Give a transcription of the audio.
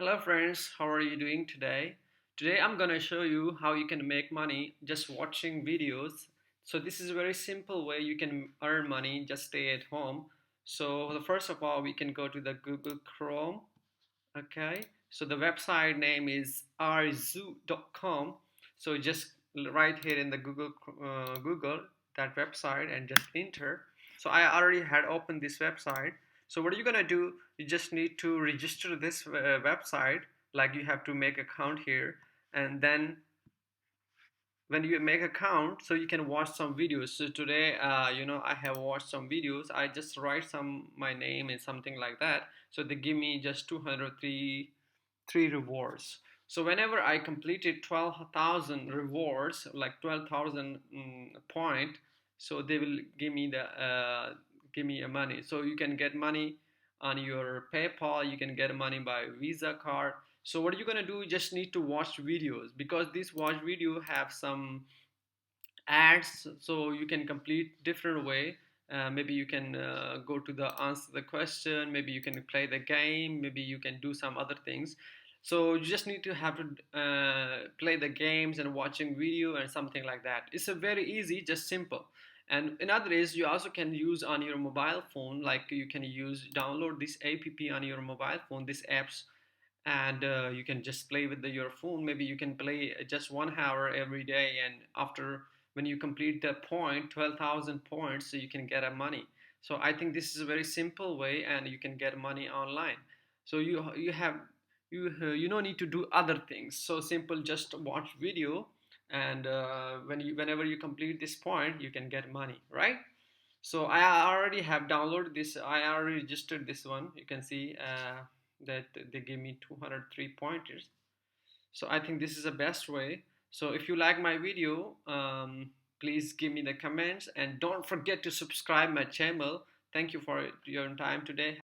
Hello friends, how are you doing today? Today I'm gonna show you how you can make money just watching videos. So this is a very simple way you can earn money, just stay at home. So the first of all, we can go to the Google Chrome. Okay, so the website name is rzoo.com. So just right here in the Google that website and just enter. So I already had opened this website. So what are you gonna do? You just need to register this website. Like you have to make account here, and then when you make account, so you can watch some videos. So today I have watched some videos. I just write some my name and something like that, so they give me just 203 three rewards. So whenever I completed 12,000 rewards, like 12,000 point, so they will give me a money. So you can get money on your PayPal, you can get money by Visa card. So what are you gonna do? You just need to watch videos, because this watch video have some ads, so you can complete different way. Maybe you can go to the answer the question, maybe you can play the game, maybe you can do some other things. So you just need to have to play the games and watching video and something like that. It's a very easy, just simple. And another is you also can use on your mobile phone, like you can use download this app on your mobile phone, these apps, and you can just play with your phone. Maybe you can play just 1 hour every day, and after when you complete the point 12,000 points, so you can get a money. So I think this is a very simple way, and you can get money online. So you don't need to do other things. So simple, just watch video, and whenever you complete this point, you can get money, right? So I already have downloaded this. I already registered this one. You can see that they give me 203 pointers. So I think this is the best way. So if you like my video, please give me the comments, and don't forget to subscribe my channel. Thank you for your time today.